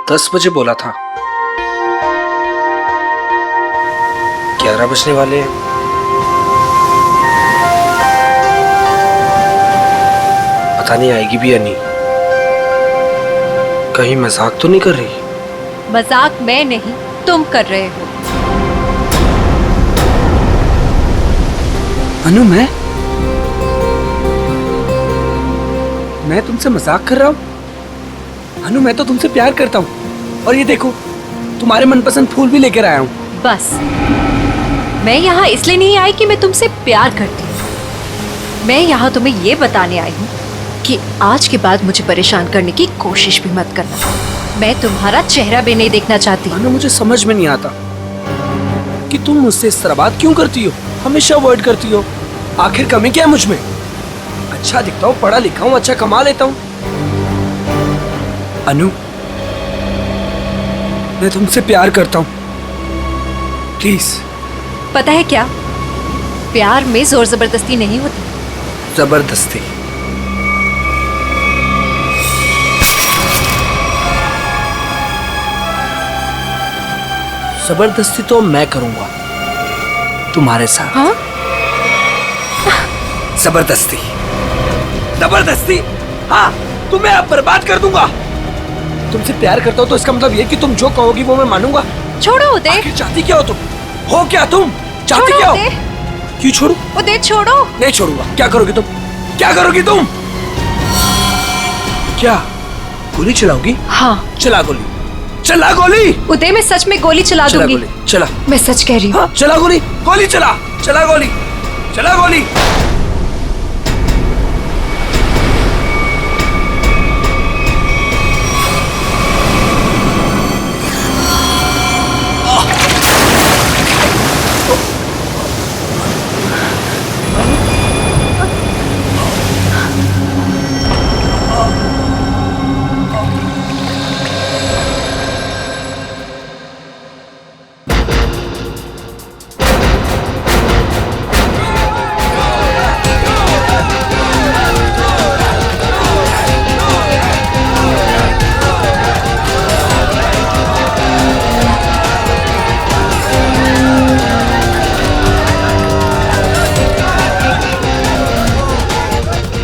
10 बजे बोला था। 11 बजने वाले हैं। पता नहीं आएगी भी या नहीं। कहीं मजाक तो नहीं कर रही? मजाक मैं नहीं, तुम कर रहे हो। अनु, मैं तुमसे मजाक कर रहा हूँ? अनु, मैं तो तुमसे प्यार करता हूँ। और ये देखो, तुम्हारे मनपसंद फूल भी लेकर आया हूँ। बस, मैं यहाँ इसलिए नहीं आई कि मैं तुमसे प्यार करती हूँ। मैं यहाँ तुम्हें ये बताने आई हूँ कि आज के बाद मुझे परेशान करने की कोशिश भी मत करना। मैं तुम्हारा चेहरा भी नहीं देखना चाहती। अनु, मुझे समझ में नहीं आता कि तुम मुझसे इस तरह बात क्यों करती हो, हमेशा अवॉइड करती हो। आखिर कमी क्या है मुझ में? अच्छा दिखता हूँ, पढ़ा लिखा हूँ, अच्छा कमा लेता हूँ। अनु, मैं तुमसे प्यार करता हूँ, प्लीज। पता है क्या, प्यार में जोर जबरदस्ती नहीं होती। जबरदस्ती? जबरदस्ती तो मैं करूंगा तुम्हारे साथ। हाँ? जबरदस्ती, जबरदस्ती, हाँ, तुम्हें अब बर्बाद कर दूंगा। तुमसे प्यार करता हूँ तो इसका मतलब ये कि तुम जो कहोगी वो मैं मानूंगा। छोड़ो उदय। आखिर चाहती क्या हो तुम? हो क्या तुम? चाहती क्या हो? क्यों छोड़ू? उदय छोड़ो। नहीं छोड़ूंगा। क्या करोगी तुम? क्या करोगी तुम? क्या गोली चलाओगी? हाँ। चला गोली, चला गोली। उदय, मैं सच में गोली चला दूंगी। चला। मैं सच कह रही हूँ। हाँ, चला गोली, गोली चला, चला गोली, चला गोली।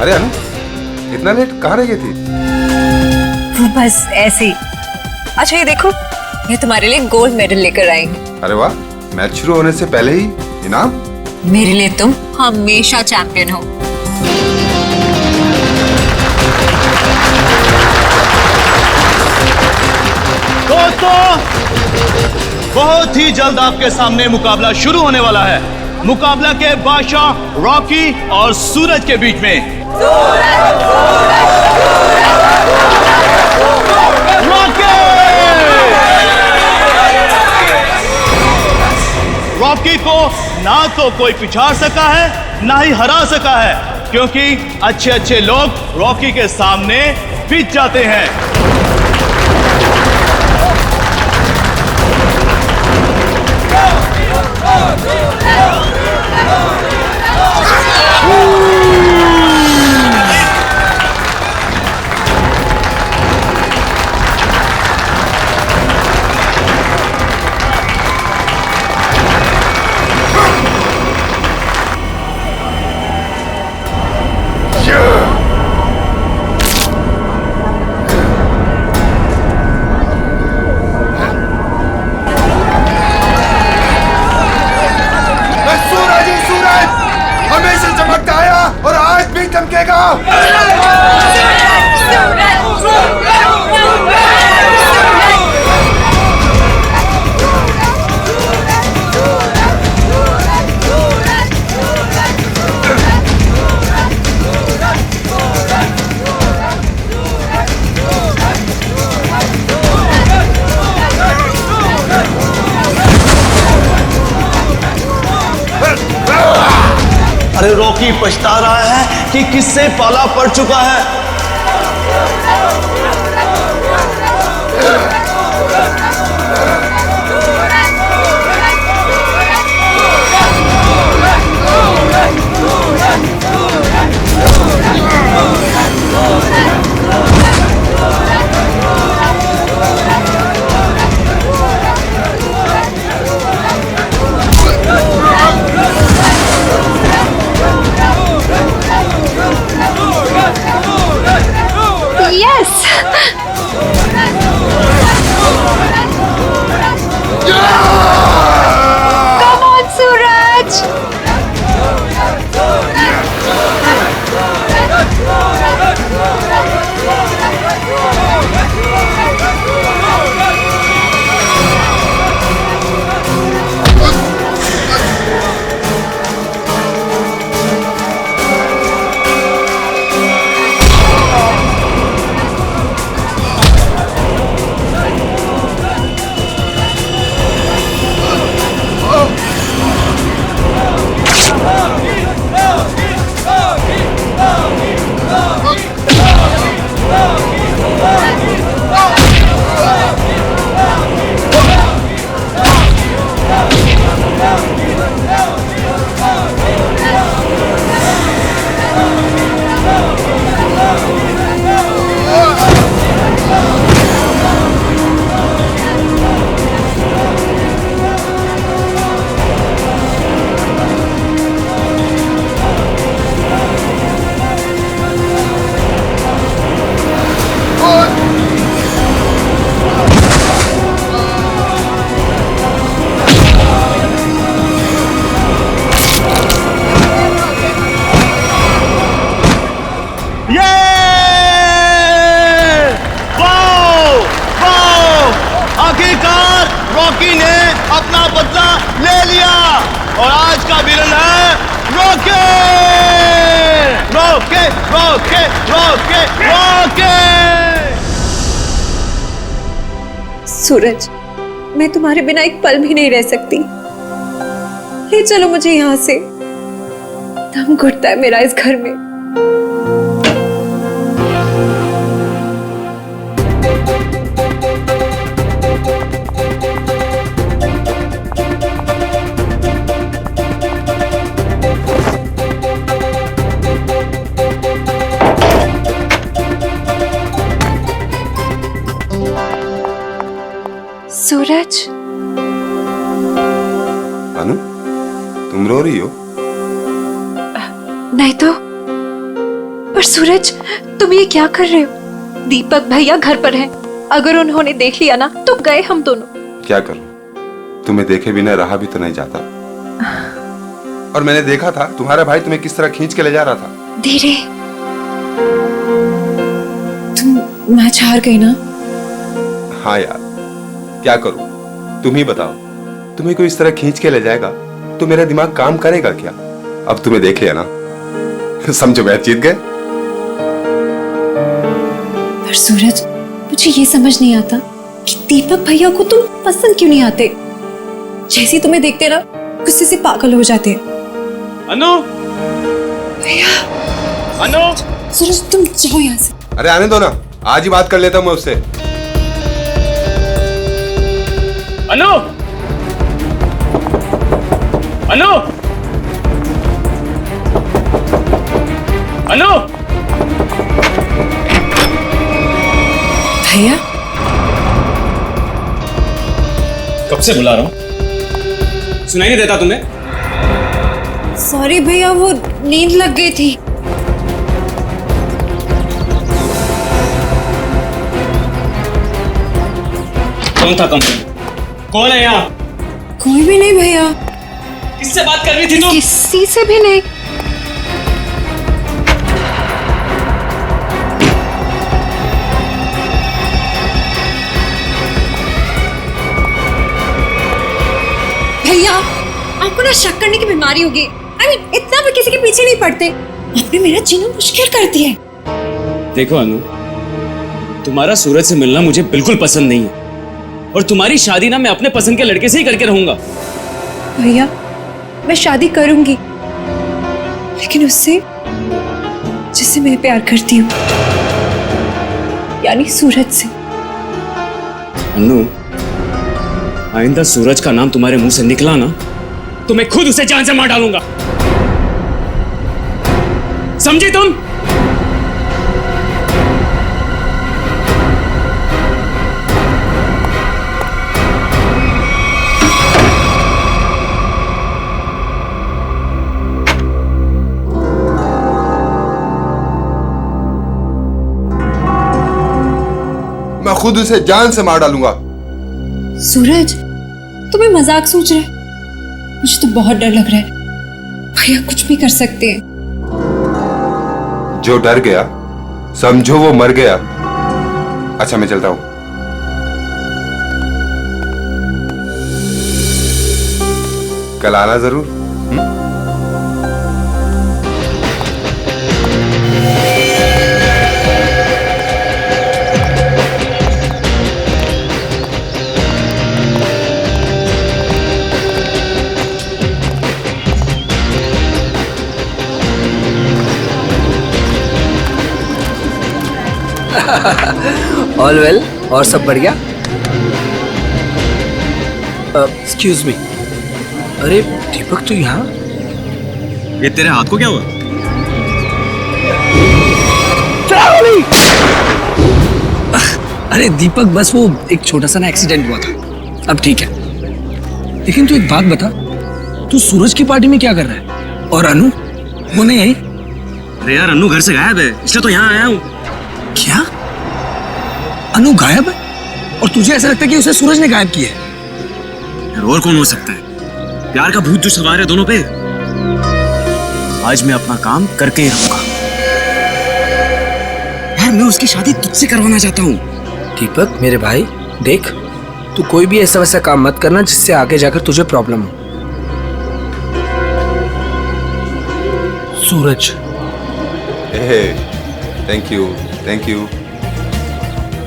अरे अनु, इतना लेट कहाँ रह गई थी? बस ऐसे ही। अच्छा ये देखो, मैं तुम्हारे लिए गोल्ड मेडल लेकर आई हूँ। अरे वाह, मैच शुरू होने से पहले ही इनाम? मेरे लिए तुम हमेशा चैंपियन हो। दोस्तों, बहुत ही जल्द आपके सामने मुकाबला शुरू होने वाला है। मुकाबला के बादशाह रॉकी और सूरज के बीच में। रॉकी को ना तो कोई पिछाड़ सका है, ना ही हरा सका है, क्योंकि अच्छे अच्छे लोग रॉकी के सामने पिट जाते हैं। हमेशा चमकता आया और आज भी चमकेगा। अरे रॉकी पछता रहा है कि किससे पाला पड़ चुका है। और आज का विलन है Rocky. Rocky Rocky Rocky Rocky. Suraj, मैं तुम्हारे बिना एक पल भी नहीं रह सकती। ले चलो मुझे यहाँ से, दम घुटता है मेरा इस घर में। सूरज, अनु, तुम रो रही हो? नहीं तो। पर सूरज, तुम ये क्या कर रहे हो? दीपक भैया घर पर हैं। अगर उन्होंने देख लिया ना तो गए हम दोनों। क्या करूं? तुम्हें देखे बिना रहा भी तो नहीं जाता। और मैंने देखा था तुम्हारा भाई तुम्हें किस तरह खींच के ले जा रहा था। धीरे। तुम मैच हार गई ना? हाँ यार, क्या करूं? तुम ही बताओ। तुम्हें कोई इस तरह खींच के ले जाएगा तो मेरा दिमाग काम करेगा क्या? अब तुम्हें देख लिया ना, समझो मैच जीत गए। पर सूरज, मुझे ये समझ नहीं आता कि दीपक भैया को तुम पसंद क्यों नहीं आते। जैसे ही तुम्हें देखते ना गुस्से से पागल हो जाते हैं। अनु, भैया, अनु, सूरज तुम जाओ यहाँ से। अरे आने दो ना, आज ही बात कर लेता हूं मैं उससे। अनु, अनु, अनु। भैया, कब से बुला रहा हूं, सुनाई नहीं देता तुम्हें? सॉरी भैया, वो नींद लग गई थी। कौन था कंपनी? कौन है यहाँ? कोई भी नहीं भैया। किससे बात कर रही थी तुम? किसी से भी नहीं। भैया, आपको ना शक करने की बीमारी होगी। इतना भी किसी के पीछे नहीं पड़ते। आपने मेरा जीना मुश्किल कर दिया है। देखो अनु, तुम्हारा सूरज से मिलना मुझे बिल्कुल पसंद नहीं है, और तुम्हारी शादी ना मैं अपने पसंद के लड़के से ही करके रहूंगा। भैया, मैं शादी करूंगी, लेकिन उससे जिससे मैं प्यार करती हूँ, यानी सूरज से। अनु, आइंदा सूरज का नाम तुम्हारे मुंह से निकला ना तो मैं खुद उसे जान से मार डालूंगा। समझी तुम? मैं खुद उसे जान से मार डालूंगा। सूरज, तुम्हें मजाक सोच रहे? मुझे तो बहुत डर लग रहा है। भैया कुछ भी कर सकते हैं। जो डर गया समझो वो मर गया। अच्छा मैं चलता हूं। कल आना जरूर। ऑल वेल, और सब बढ़िया? Excuse me. अरे दीपक, तू यहाँ? ये तेरे हाथ को क्या हुआ? अरे दीपक, बस वो एक छोटा सा ना एक्सीडेंट हुआ था, अब ठीक है। लेकिन तू एक बात बता, तू सूरज की पार्टी में क्या कर रहा है? और अनु वो नहीं आई? अरे यार, अनु घर से गायब है, इसलिए तो यहाँ आया हूँ। क्या? अनु गायब है? और तुझे ऐसा लगता है कि उसे सूरज ने गायब किया है? यार और कौन हो सकता है? प्यार का भूत जो सवार है दोनों पे। आज मैं अपना काम करके ही रहूंगा। यार मैं उसकी शादी तुझसे करवाना चाहता हूँ। दीपक मेरे भाई, देख, तू कोई भी ऐसा वैसा काम मत करना जिससे आगे जाकर तुझे प्रॉब्लम हो। Suraj. Thank you, thank you,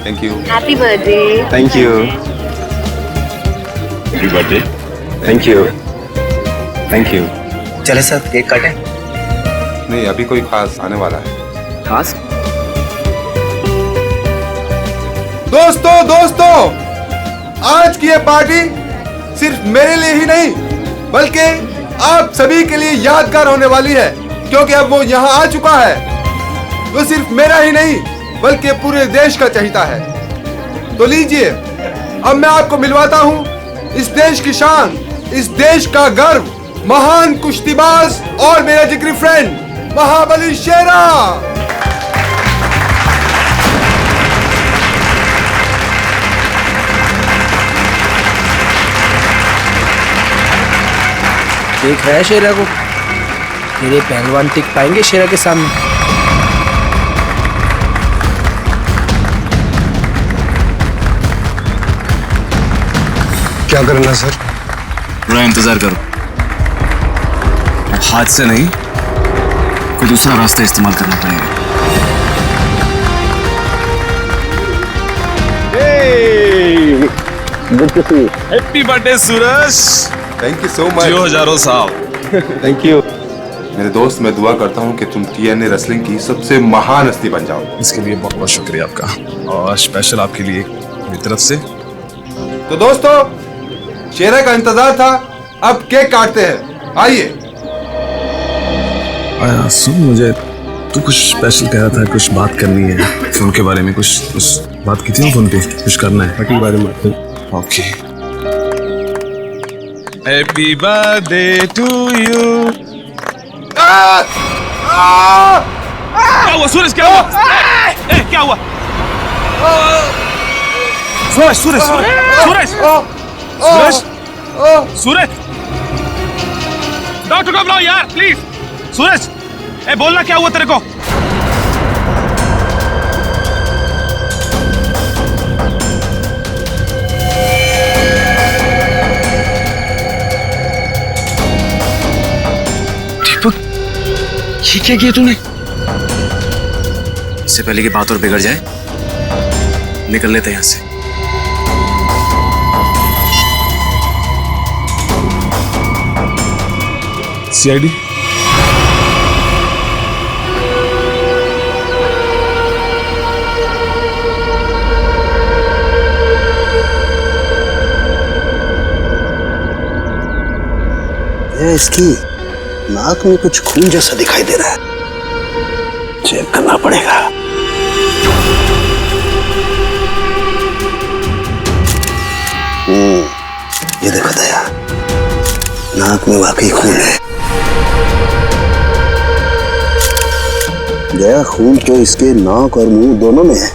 thank you, happy birthday. Thank you, happy birthday. Thank you, thank you. चले सर केक काटें। नहीं, अभी कोई खास आने वाला है। खास? दोस्तों, आज की ये पार्टी सिर्फ मेरे लिए ही नहीं बल्कि आप सभी के लिए यादगार होने वाली है, क्योंकि अब वो यहाँ आ चुका है। वो सिर्फ मेरा ही नहीं बल्कि पूरे देश का चहेता है। तो लीजिए, अब मैं आपको मिलवाता हूँ इस देश की शान, इस देश का गर्व, महान कुश्तीबाज और मेरा जिगरी फ्रेंड महाबली शेरा। देख रहा है शेरा को? तेरे पहलवान टिक पाएंगे शेरा के सामने? क्या करना सर? थोड़ा इंतजार करो। हाथ से नहीं, कोई दूसरा रास्ता इस्तेमाल करना पड़ेगा। Happy birthday Suraj. Thank you so much. जियो हजारों साल। थैंक यू मेरे दोस्त। मैं दुआ करता हूँ कि तुम TNA रेसलिंग की सबसे महान हस्ती बन जाओ। इसके लिए बहुत बहुत शुक्रिया आपका, और स्पेशल आपके लिए मेरी तरफ से। तो दोस्तों, शेरा का इंतजार था, अब केक काटते हैं। आइए। आया सुन, मुझे तू कुछ स्पेशल कह रहा था, कुछ बात करनी है फोन के बारे में। कुछ बात की थी ना फोन पे, कुछ करना है के बारे में। Okay. Happy birthday to you. क्या हुआ सूरज? क्या हुआ? क्या हुआ? सूरज सूरज सूरज सूरज सूरज, डॉक्टर को बुलाओ यार प्लीज। सूरज, बोलना क्या हुआ तेरे को? दीपक, ये क्या किया तूने? इससे पहले कि बात और बिगड़ जाए, निकल लेते हैं यहाँ से। CID इसकी नाक में कुछ खून जैसा दिखाई दे रहा है, चेक करना पड़ेगा। ये देखो दया, नाक में वाकई खून है। दया, खून तो इसके नाक और मुंह दोनों में है।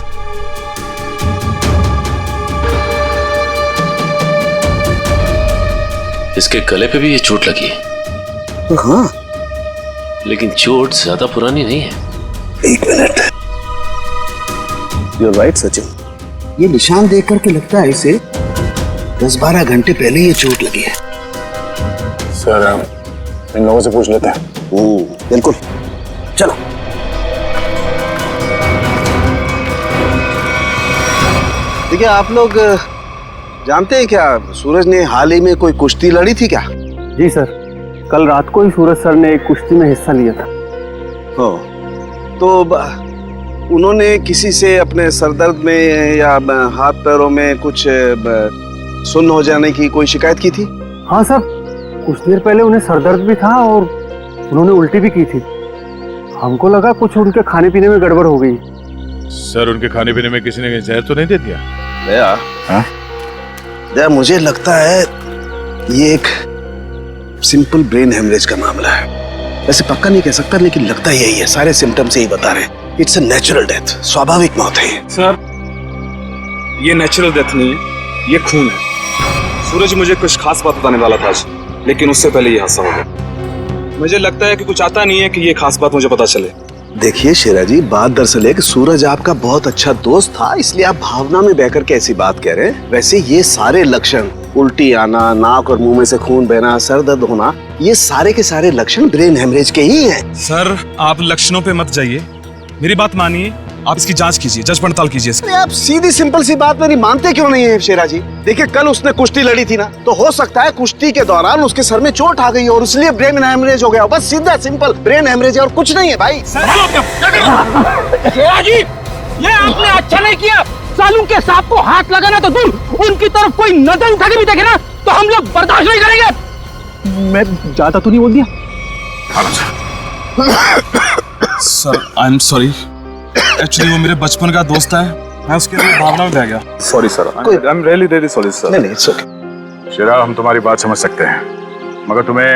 इसके गले पे भी ये चोट लगी है। तो हाँ, लेकिन चोट ज्यादा पुरानी नहीं है। एक मिनट। You're right, Sachin. ये निशान देख करके लगता है इसे 10-12 घंटे पहले ये चोट लगी है। सर, इन लोगों से पूछ लेते हैं। बिल्कुल, चलो। देखिए, आप लोग जानते हैं क्या, सूरज ने हाल ही में कोई कुश्ती लड़ी थी क्या? जी सर, कल रात को ही सूरज सर ने एक कुश्ती में हिस्सा लिया था। हो, तो उन्होंने किसी से अपने सरदर्द में या हाथ पैरों में कुछ सुन्न हो जाने की कोई शिकायत की थी? हाँ सर, कुछ देर पहले उन्हें सरदर्द भी था और उन्होंने उल्टी भी की थी। हमको लगा कुछ उनके खाने पीने में गड़बड़ हो गई। सर, उनके खाने पीने में किसी ने जहर तो नहीं दे दिया? दया, हाँ? दया, मुझे लगता है ये एक सिंपल ब्रेन हेमरेज का मामला है। वैसे पक्का नहीं कह सकता, लेकिन लगता यही है। सारे सिम्टम्स यही बता रहे हैं। इट्स अ नेचुरल डेथ, स्वाभाविक मौत है। सर, ये नेचुरल डेथ नहीं है, ये खून है। सूरज मुझे कुछ खास बात बताने वाला था आज, लेकिन उससे पहले ये हादसा हो गया। मुझे लगता है कि कुछ आता नहीं है कि ये खास बात मुझे पता चले। देखिए शेरा जी, बात दरअसल है कि सूरज आपका बहुत अच्छा दोस्त था, इसलिए आप भावना में बहकर के ऐसी बात कह रहे हैं। वैसे ये सारे लक्षण उल्टी आना, नाक और मुंह में से खून बहना, सर दर्द होना, ये सारे के सारे लक्षण ब्रेन हेमरेज के ही हैं। सर आप लक्षणों पे मत जाइए, मेरी बात मानिए, आप इसकी जांच कीजिए, जांच पड़ताल कीजिए इसकी। अरे आप सीधी सिंपल सी बात मेरी मानते क्यों नहीं है शेरा जी? देखिए कल उसने कुश्ती लड़ी थी ना, तो हो सकता है कुश्ती के दौरान उसके सर में चोट आ गई और इसलिए ब्रेन हेमरेज हो गया। बस सीधा सिंपल ब्रेन हेमरेज है और कुछ नहीं है भाई। शेरा जी, ये आपने अच्छा नहीं किया। सालू के सांप को हाथ लगाना तो दूर, उनकी तरफ कोई नजर उठा के भी देखे ना तो हम लोग बर्दाश्त नहीं करेंगे। मैं ज्यादा तो नहीं बोल दिया? Sir I am sorry, actually वो मेरे बचपन का दोस्त है, मैं उसके लिए भावना में बह गया। Sorry sir, I am really really sorry sir. नहीं इट्स ओके। शेरा, हम तुम्हारी बात समझ सकते हैं, मगर तुम्हें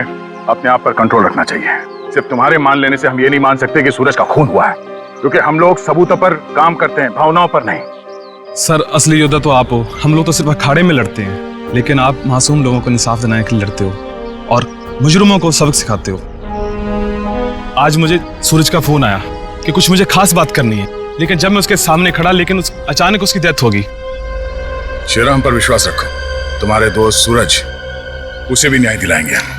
अपने आप पर कंट्रोल रखना चाहिए। सिर्फ तुम्हारे मान लेने से हम ये नहीं मान सकते कि सूरज का खून हुआ है, क्योंकि हम लोग सबूतों पर काम करते हैं, भावनाओं पर नहीं। सर असली योद्धा तो आप हो, हम लोग तो सिर्फ अखाड़े में लड़ते हैं, लेकिन आप मासूम लोगों को इंसाफ दिलाने के लिए लड़ते हो और मुजरिमों को सबक सिखाते हो। आज मुझे सूरज का फोन आया कि कुछ मुझे खास बात करनी है, लेकिन जब मैं उसके सामने खड़ा, लेकिन अचानक उसकी डेथ होगी। शेरा, हम पर विश्वास रखो, तुम्हारे दोस्त सूरज, उसे भी न्याय दिलाएंगे।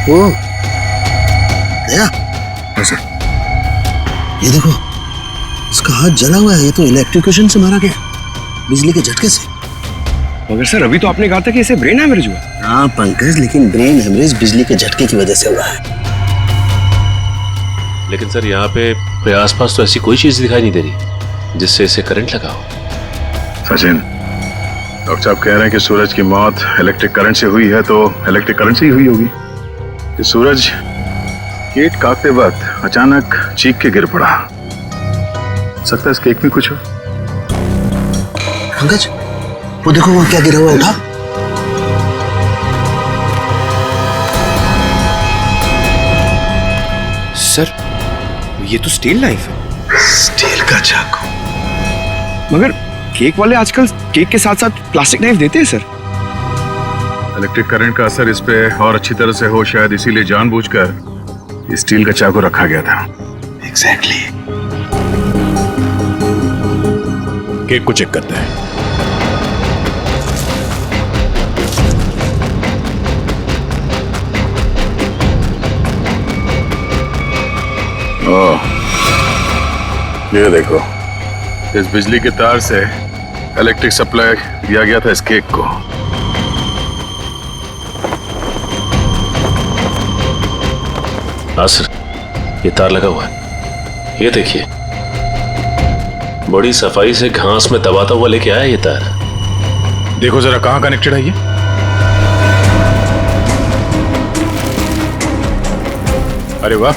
ओ दया, ये देखो इसका हाथ जला हुआ है, ये तो इलेक्ट्रिक्यूशन से मारा गया, बिजली के झटके से। मगर सर अभी तो आपने कहा था कि इसे ब्रेन हेमरेज हुआ। हाँ पंकज, लेकिन ब्रेन हेमरेज बिजली के झटके की वजह से हुआ है। लेकिन सर यहाँ पे आसपास तो ऐसी कोई चीज दिखाई नहीं दे रही जिससे इसे करंट लगा हो। सचिन, डॉक्टर साहब कह रहे हैं कि सूरज की मौत इलेक्ट्रिक करंट से हुई है, तो इलेक्ट्रिक करंट से ही हुई होगी। कि सूरज केक काटते वक्त अचानक चीख के गिर पड़ा। सकता है इस केक में कुछ हो। पंकज, वो देखो वो क्या गिरा हुआ, उठा। सर ये तो स्टील नाइफ है। स्टील का चाकू। मगर केक वाले आजकल केक के साथ साथ प्लास्टिक नाइफ देते हैं सर। इलेक्ट्रिक करंट का असर इस पे और अच्छी तरह से हो, शायद इसीलिए जानबूझकर स्टील का चाकू रखा गया था। एग्जैक्टली। केक को चेक करते हैं। ओह, ये देखो, इस बिजली के तार से इलेक्ट्रिक सप्लाई दिया गया था इस केक को। हाँ सर, ये तार लगा हुआ है, ये देखिए, बड़ी सफाई से घास में दबाता हुआ लेके आया ये तार। देखो जरा कहां कनेक्टेड है ये। अरे वाह,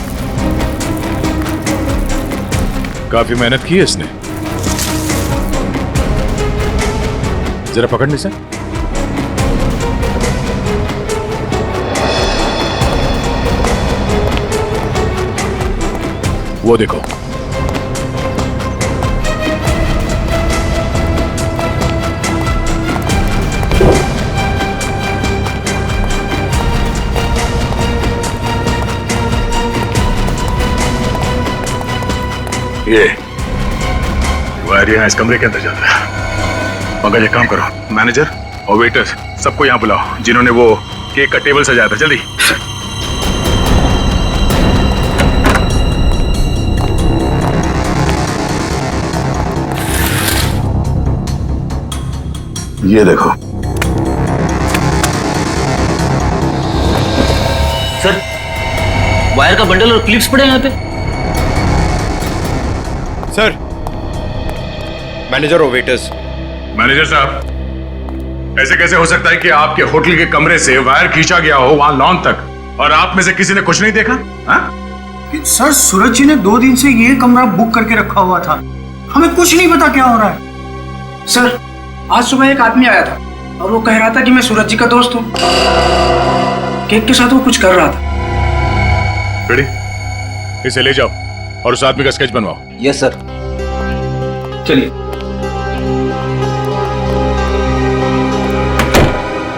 काफी मेहनत की है इसने। जरा पकड़ने से। वो देखो, ये वायर यहाँ इस कमरे के अंदर जाता है। पंकज एक काम करो, मैनेजर और वेटर सबको यहाँ बुलाओ जिन्होंने वो केक का टेबल सजाया था, जल्दी। ये देखो सर, वायर का बंडल और क्लिप्स पड़े हैं यहाँ पे। सर, मैनेजर और वेटर्स। मैनेजर साहब, ऐसे कैसे हो सकता है कि आपके होटल के कमरे से वायर खींचा गया हो वहां लॉन तक, और आप में से किसी ने कुछ नहीं देखा? सर, सूरज जी ने 2 दिन से ये कमरा बुक करके रखा हुआ था, हमें कुछ नहीं पता क्या हो रहा है। सर, आज सुबह एक आदमी आया था और वो कह रहा था कि मैं सूरज जी का दोस्त हूँ। केक के साथ वो कुछ कर रहा था। रेडी, इसे ले जाओ और उस आदमी का स्केच बनवाओ। Yes sir. चलिए।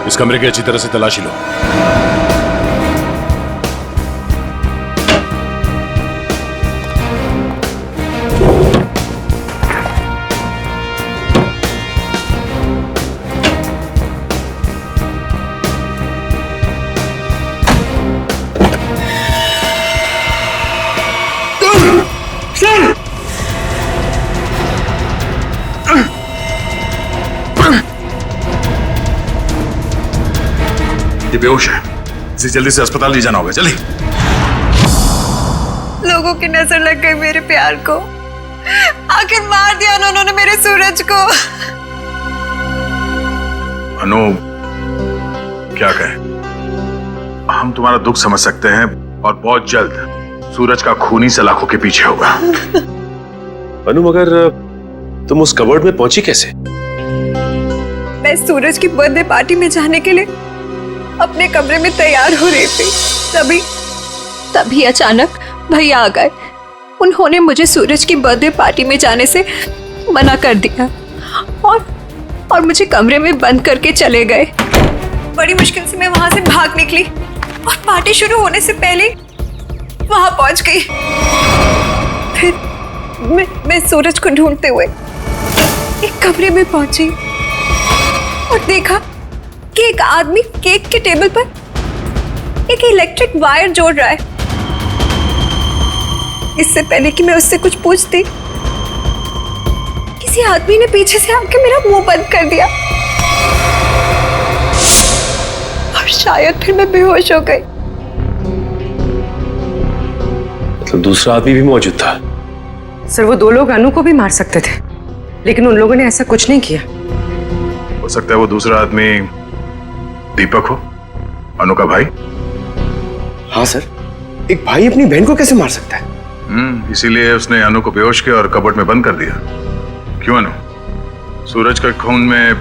इस कमरे की अच्छी तरह से तलाशी लो। ये बेहोश है, इसे जल्दी से अस्पताल ले जाना होगा। जल्दी। लोगों की नजर लग गई मेरे प्यार को। आखिर मार दिया ना उन्होंने मेरे सूरज को। अनु, क्या कहें, हम तुम्हारा दुख समझ सकते हैं और बहुत जल्द सूरज का खूनी सलाखों के पीछे होगा। अनु, मगर तुम उस कबर्ड में पहुंची कैसे? मैं सूरज की बर्थडे पार्टी में जाने के लिए अपने कमरे में तैयार हो रही थी, तभी अचानक भैया आ गए। उन्होंने मुझे सूरज की बर्थडे पार्टी में जाने से मना कर दिया और मुझे कमरे में बंद करके चले गए। बड़ी मुश्किल से मैं वहां से भाग निकली और पार्टी शुरू होने से पहले वहां पहुंच गई। फिर मैं सूरज को ढूंढते हुए एक कमरे में पहुंची और देखा कि एक आदमी केक के टेबल पर एक इलेक्ट्रिक वायर जोड़ रहा है। इससे पहले कि मैं उससे कुछ पूछती, किसी आदमी ने पीछे से आके मेरा मुंह बंद कर दिया और शायद फिर मैं बेहोश हो गई। मतलब दूसरा आदमी भी मौजूद था? सर, वो दो लोग अनु को भी मार सकते थे, लेकिन उन लोगों ने ऐसा कुछ नहीं किया। हो सकता है वो दूसरा आदमी दीपक हो, अनु का भाई। हाँ सर, एक भाई अपनी बहन को कैसे मार सकता है? इसीलिए उसने अनु को बेहोश किया और कबर्ड में बंद कर दिया। क्यों अनु, सूरज के खून में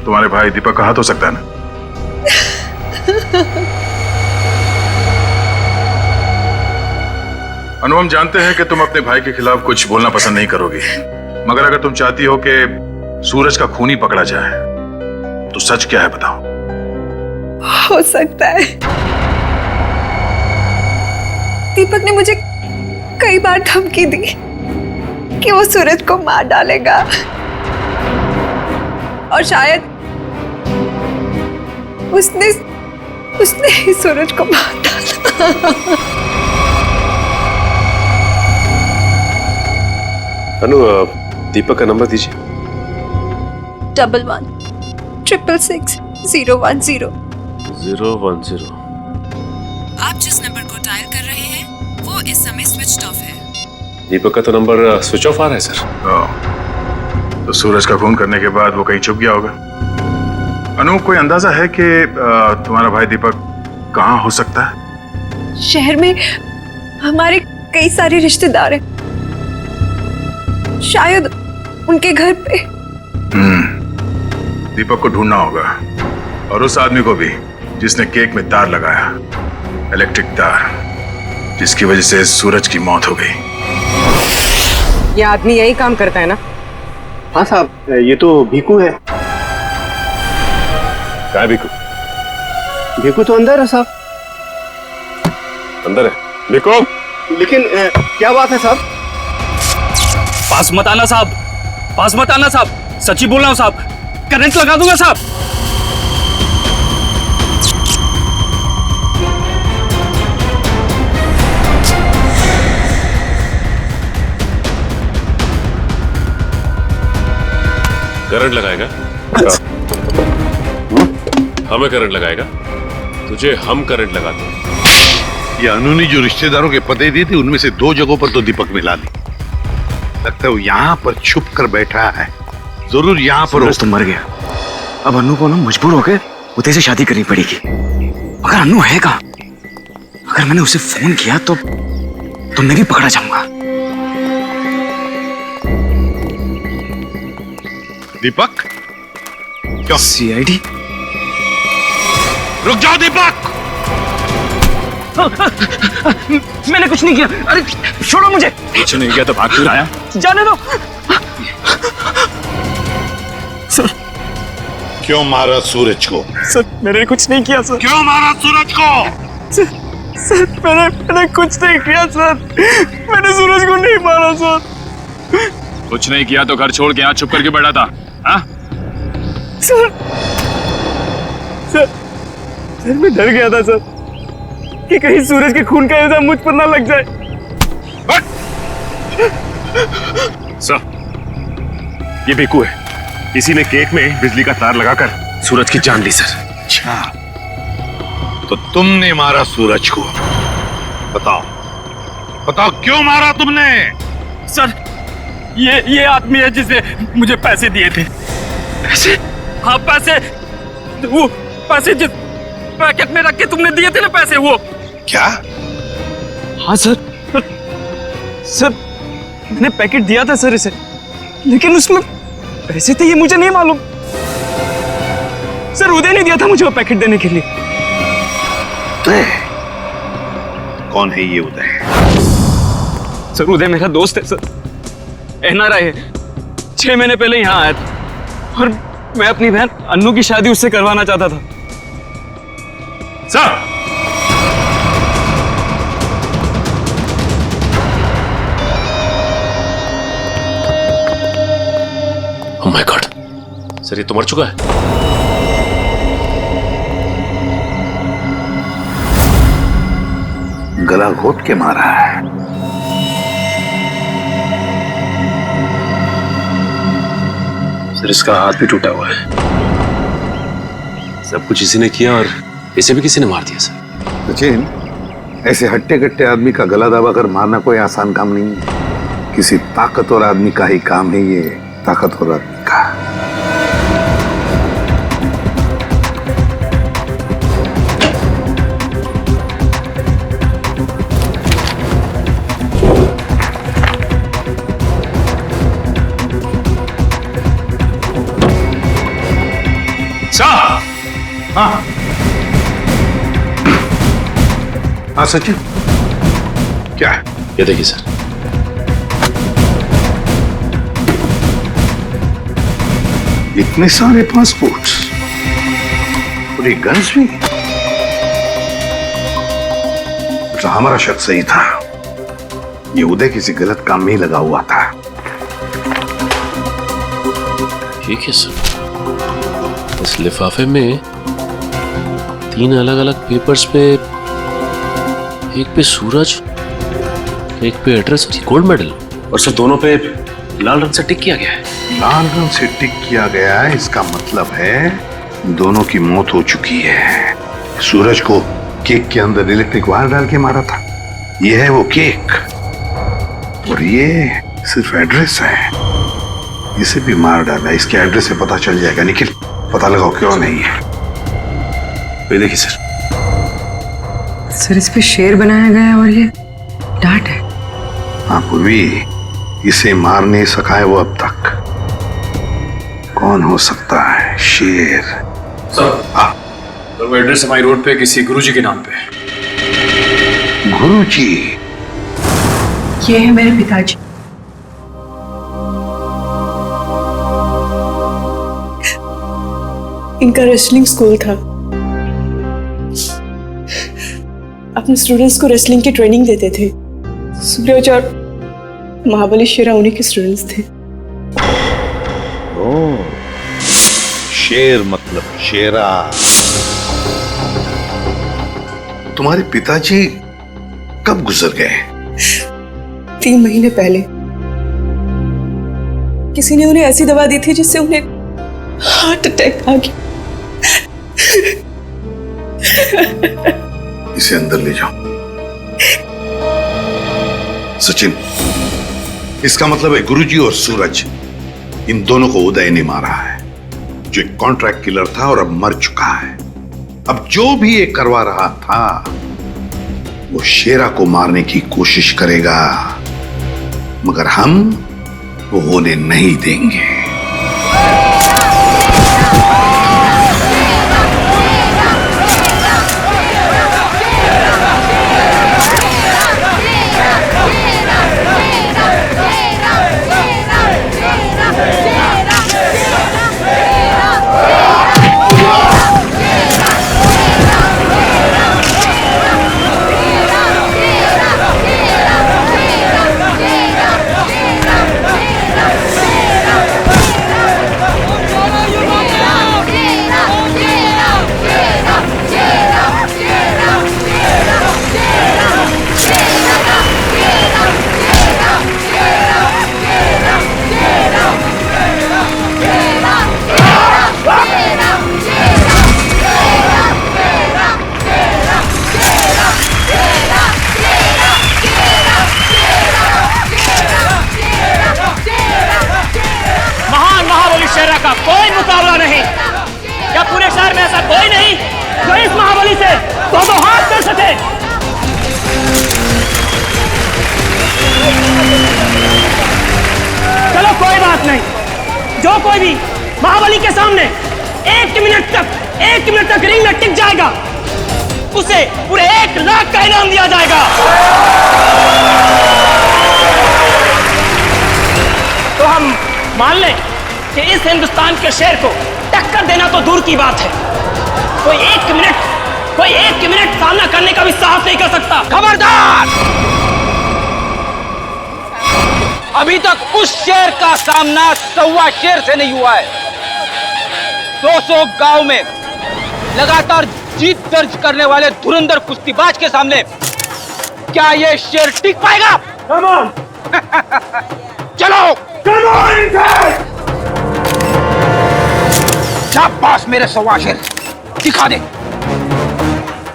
तुम्हारे भाई दीपक का हाथ हो सकता है ना? अनु, हम जानते हैं कि तुम अपने भाई के खिलाफ कुछ बोलना पसंद नहीं करोगी, मगर अगर तुम चाहती हो कि सूरज का खूनी पकड़ा जाए तो सच क्या है बताओ। हो सकता है दीपक ने मुझे कई बार धमकी दी कि वो सूरज को मार डालेगा और शायद उसने ही सूरज को मार डाला। अनु, दीपक का नंबर दीजिए। 11166010 010। आप जिस नंबर को डायल कर रहे हैं वो इस समय स्विच ऑफ है। दीपक का तो नंबर स्विच ऑफ आ रहा है सर। तो सूरज का खून करने के बाद वो कहीं छुप गया होगा। अनु, कोई अंदाजा है कि तुम्हारा भाई दीपक कहाँ हो सकता है? शहर में हमारे कई सारे रिश्तेदार हैं, शायद उनके घर पे। दीपक को ढूंढना होगा और उस आदमी को भी जिसने केक में तार लगाया, इलेक्ट्रिक तार, जिसकी वजह से सूरज की मौत हो गई। ये आदमी यही काम करता है ना? हाँ साहब, ये तो भीकू है। क्या है भीकू? भीकू तो अंदर है साहब। अंदर है भीकू? लेकिन क्या बात है साहब? पास मत आना साहब, पास मत आना साहब, सच्ची बोल रहा हूं साहब, करंट लगा दूंगा साहब। करंट लगाएगा? हमें करंट लगाएगा? तुझे हम करंट लगाते हैं। ये अनु ने जो रिश्तेदारों के पते दिए थे उनमें से 2 जगहों पर तो दीपक मिला ली। लगता है वो यहाँ पर छुप कर बैठा है, जरूर यहाँ पर। सूरज तो मर गया, अब अनु को ना मजबूर होकर उदय से शादी करनी पड़ेगी। अगर अनु है कहाँ? अगर मैंने उसे फोन किया तो मैं भी पकड़ा जाऊंगा। दीपक? क्यों? सीआईडी? रुक जाओ दीपक! मैंने कुछ नहीं किया। अरे छोड़ो मुझे। कुछ नहीं किया तो भाग क्यों आया? जाने दो। सर, क्यों मारा सूरज को? सर मैंने कुछ नहीं किया सर। क्यों मारा सूरज को? सर मैंने कुछ नहीं किया सर। मैंने सूरज को नहीं मारा सर। कुछ नहीं किया तो घर छोड़ के यहाँ छुप करके बैठा था? हाँ? सर मैं डर गया था सर कि कहीं सूरज के खून का इल्जाम मुझ पर ना लग जाए। सर ये बेकू है, किसी ने केक में बिजली का तार लगाकर सूरज की जान ली सर। अच्छा तो तुमने मारा सूरज को? बताओ बताओ क्यों मारा तुमने? सर ये आदमी है जिसे मुझे पैसे दिए थे। पैसे? हाँ पैसे, वो पैसे जिस पैकेट में रख के तुमने दिए थे ना पैसे, वो। क्या? हाँ सर मैंने पैकेट दिया था सर इसे, लेकिन उसमें पैसे थे ये मुझे नहीं मालूम। सर उदय ने दिया था मुझे वो पैकेट देने के लिए। कौन है ये उदय? सर उदय मेरा दोस्त है सर, एनआरआई है। 6 महीने पहले यहाँ आया था और मैं अपनी बहन अन्नू की शादी उससे करवाना चाहता था। Sir oh my God, sir ये तो मर चुका है। गला घोट के मारा है। सर इसका हाथ भी टूटा हुआ है। सब कुछ इसी ने किया और इसे भी किसी ने मार दिया सर। सचिन, ऐसे हट्टे कट्टे आदमी का गला दबाकर मारना कोई आसान काम नहीं है। किसी ताकतवर आदमी का ही काम है ये, ताकतवर आदमी का। हाँ हाँ सचिन, क्या है? ये देखिए सर, इतने सारे पासपोर्ट्स और ये गन्स भी। तो हमारा शक सही था, ये उदय किसी गलत काम में ही लगा हुआ था। ठीक है सर, इस लिफाफे में 3 अलग अलग पेपर्स पे, एक पे सूरज, एक पे एड्रेस और गोल्ड मेडल, और सर दोनों पे लाल रंग से टिक किया गया है। लाल रंग से टिक किया गया है, इसका मतलब है दोनों की मौत हो चुकी है। सूरज को केक के अंदर इलेक्ट्रिक वायर डाल के मारा था, ये है वो केक, और ये सिर्फ एड्रेस है, इसे भी मार डाला। इसके एड्रेस से पता चल जाएगा। निखिल पता लगाओ क्यों नहीं है। ये देखिए सर, सर इस पे शेर बनाया गया है और ये डांट है। हाँ पूर्वी, इसे मार नहीं सका है वो अब तक। कौन हो सकता है? शेर। सर हाँ, तो वो एड्रेस हमारी रोड पे किसी गुरुजी के नाम पे। गुरुजी? ये है मेरे पिताजी। इनका रेसलिंग स्कूल था, अपने स्टूडेंट्स को रेसलिंग की ट्रेनिंग देते थे। सूरज और महाबली शेरा उन्हीं के स्टूडेंट्स थे। ओ, शेर मतलब शेरा। तुम्हारे पिताजी कब गुजर गए? 3 महीने पहले। किसी ने उन्हें ऐसी दवा दी थी जिससे उन्हें हार्ट अटैक आ गया। इसे अंदर ले जाओ। सचिन, इसका मतलब है गुरुजी और सूरज, इन दोनों को उदय ने मारा है, जो एक कॉन्ट्रैक्ट किलर था और अब मर चुका है। अब जो भी ये करवा रहा था वो शेरा को मारने की कोशिश करेगा, मगर हम वो होने नहीं देंगे। बात नहीं। जो कोई भी महाबली के सामने 1 मिनट तक रिंग में टिक जाएगा उसे पूरे 1 लाख का इनाम दिया जाएगा। तो हम मान लें कि इस हिंदुस्तान के शेर को टक्कर देना तो दूर की बात है, कोई एक मिनट सामना करने का भी साहस नहीं कर सकता। खबरदार! अभी तक उस शेर का सामना 1.25 शेर से नहीं हुआ है। 200 गांव में लगातार जीत दर्ज करने वाले धुरंधर कुश्तीबाज के सामने क्या ये शेर टिक पाएगा? चलो शाबाश मेरे 1.25 शेर,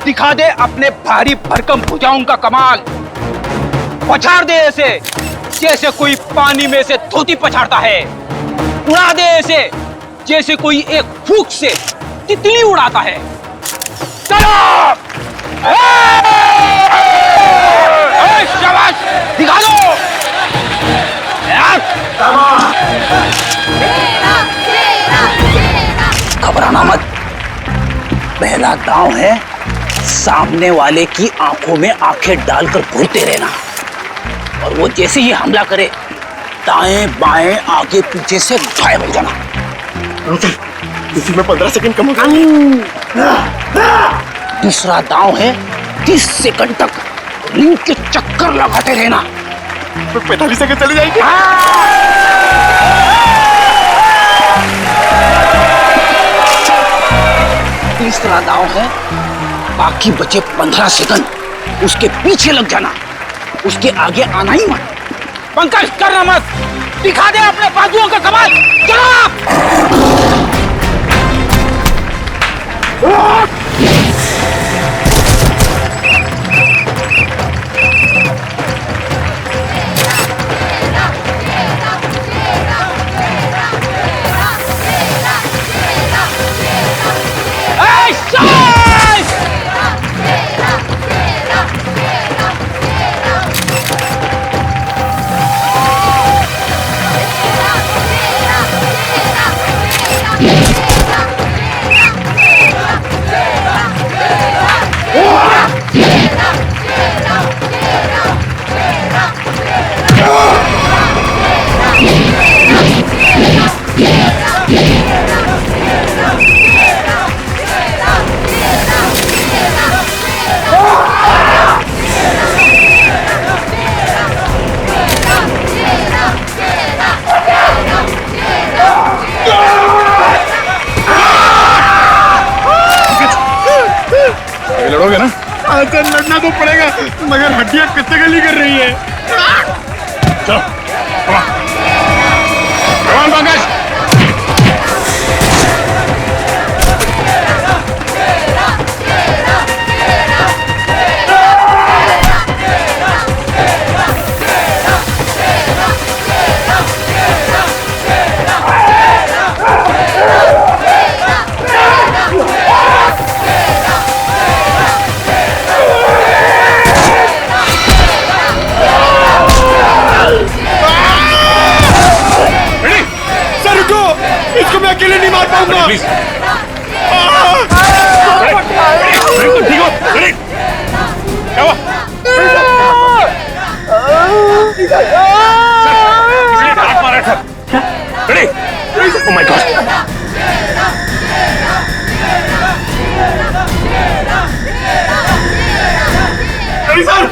दिखा दे अपने भारी भरकम भुजाओं का कमाल। पछाड़ दे ऐसे जैसे कोई पानी में से धोती पछाड़ता है, उड़ा दे ऐसे जैसे कोई एक फूंक से तितली उड़ाता है। चलो शाबाश, दिखा दो। घबराना मत, पहला दांव है सामने वाले की आंखों में आंखें डालकर घूरते रहना, और वो जैसे ही हमला करे दाएं बाएं आगे पीछे से गायब हो जाना। इसी में 15 सेकंड कम होगा। दूसरा दांव है 30 सेकंड तक रिंग के चक्कर लगाते रहना। 45 सेकंड चली जाएगी। तीसरा दांव है बाकी बचे 15 सेकंड उसके पीछे लग जाना, उसके आगे आना ही मत। पंकज करना मत, दिखा दे अपने बाजुओं का कमाल। चलो लड़ोगे ना? सर लड़ना तो पड़ेगा, मगर हड्डियां कितने गली कर रही है। चलो पंकज। इसको मैं अकेले नहीं मार पाऊंगा। क्या हुआ? Oh my God! Sir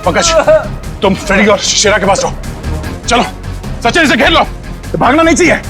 Pankaj, तुम फ्रेडी और शेरा के पास जाओ। चलो सचिन, इसे घेर लो, भागना नहीं चाहिए।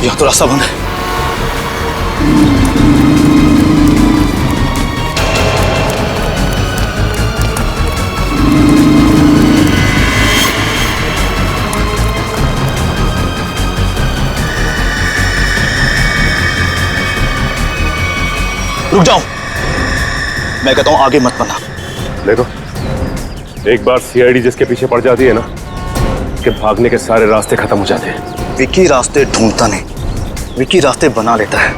यहाँ तो रास्ता बंद है। रुक जाओ, मैं कहता हूं आगे मत बढ़ना। देखो, एक बार सीआईडी जिसके पीछे पड़ जाती है ना, कि भागने के सारे रास्ते खत्म हो जाते हैं। विकी रास्ते ढूंढता नहीं, विकी रास्ते बना लेता है।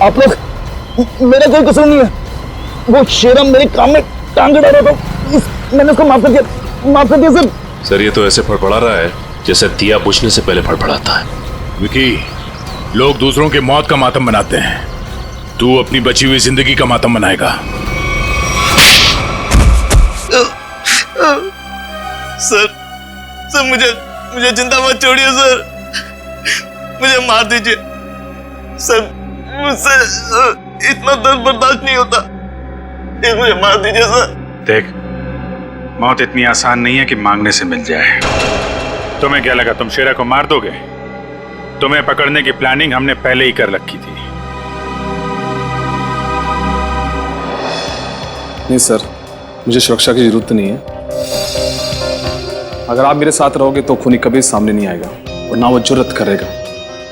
आप लोग, मेरा कोई कसूर नहीं है। वो शेरम मेरे काम में टांग अड़ा रहा था, मैंने उसको माफ कर दिया सर। सर ये तो ऐसे फड़फड़ा रहा है जैसे दिया बुझने से पहले फड़फड़ाता है। विकी, लोग दूसरों की मौत का मातम मनाते हैं, तू अपनी बची हुई जिंदगी का मातम मनाएगा। सर मुझे जिंदा मत छोड़िए सर, मुझे मार दीजिए सर, मुझसे इतना दर्द बर्दाश्त नहीं होता, मुझे मार दीजिए सर। देख, मौत इतनी आसान नहीं है कि मांगने से मिल जाए। तुम्हें क्या लगा तुम शेरा को मार दोगे? तुम्हें पकड़ने की प्लानिंग हमने पहले ही कर रखी थी। नहीं सर, मुझे सुरक्षा की जरूरत नहीं है। अगर आप मेरे साथ रहोगे तो खूनी कभी सामने नहीं आएगा और ना वो जुर्रत करेगा।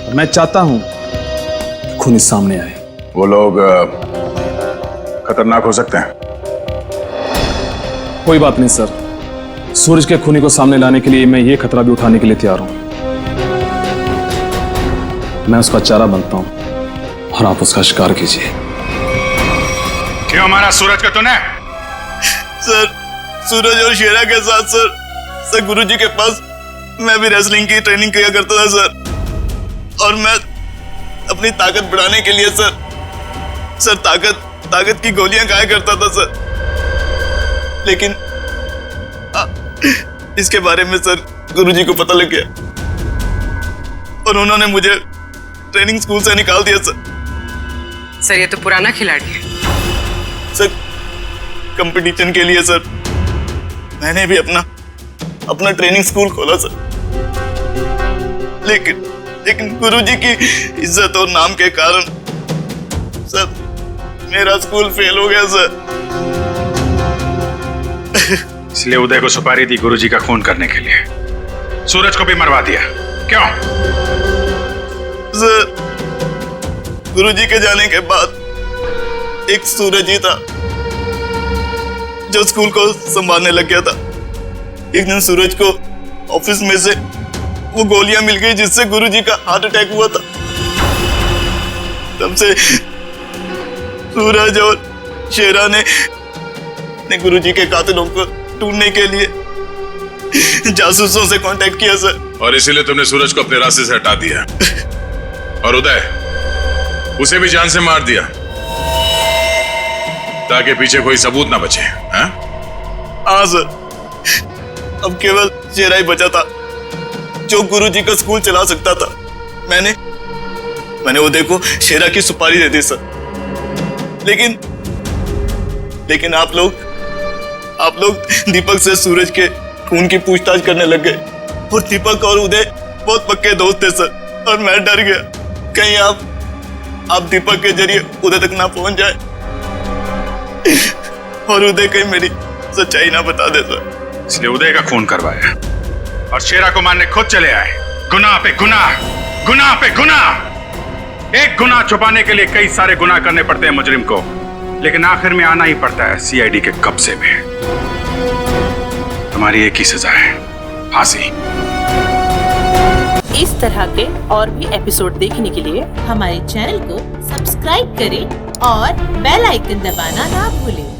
और मैं चाहता हूं कि खूनी सामने आए। वो लोग खतरनाक हो सकते हैं। कोई बात नहीं सर, सूरज के खूनी को सामने लाने के लिए मैं ये खतरा भी उठाने के लिए तैयार हूं। मैं उसका चारा बनता हूं और आप उसका शिकार कीजिए। क्यों मारा सूरज को तूने? सर, सूरज और शेरा के साथ सर गुरुजी के पास मैं भी रेसलिंग की ट्रेनिंग किया करता था सर, और मैं अपनी ताकत बढ़ाने के लिए सर ताकत की गोलियां खाया करता था सर। लेकिन इसके बारे में सर गुरुजी को पता लग गया और उन्होंने मुझे ट्रेनिंग स्कूल से निकाल दिया सर। सर ये तो पुराना खिलाड़ी है। सर कंपटीशन के लिए सर मैंने भी अपना ट्रेनिंग स्कूल खोला सर, लेकिन गुरुजी की इज्जत और नाम के कारण सर मेरा स्कूल फेल हो गया सर। इसलिए उदय को सुपारी दी गुरुजी का खून करने के लिए, सूरज को भी मरवा दिया। क्यों? सर गुरुजी के जाने के बाद एक सूरज ही था जो स्कूल को संभालने लग गया था। एक दिन सूरज को ऑफिस में से वो गोलियां मिल गई जिससे गुरुजी का हार्ट अटैक हुआ था। तब से सूरज और शेरा ने गुरुजी के कातिलों को ढूंढने के लिए जासूसों से कांटेक्ट किया सर। और इसीलिए तुमने सूरज को अपने रास्ते से हटा दिया और उदय उसे भी जान से मार दिया ताकि पीछे कोई सबूत ना बचे। हाँ सर, अब केवल शेरा ही बचा था जो गुरुजी का स्कूल चला सकता था। मैंने उदय को शेरा की सुपारी दे दी सर, लेकिन आप लोग दीपक से सूरज के खून की पूछताछ करने लग गए और दीपक और उदय बहुत पक्के दोस्त थे सर, और मैं डर गया कहीं आप दीपक के जरिए उदय तक ना पहुंच जाए और उदय कहीं मेरी सच्चाई ना बता दे सर। इसलिए उदय का खून करवाया और शेरा को मारने खुद चले आए। गुनाह पे गुनाह, गुनाह पे गुनाह। एक गुनाह छुपाने के लिए कई सारे गुनाह करने पड़ते हैं मुजरिम को, लेकिन आखिर में आना ही पड़ता है सीआईडी के कब्जे में। तुम्हारी एक ही सजा है, फांसी। इस तरह के और भी एपिसोड देखने के लिए हमारे चैनल को सब्सक्राइब करें और बेल आइकन दबाना ना भूलें।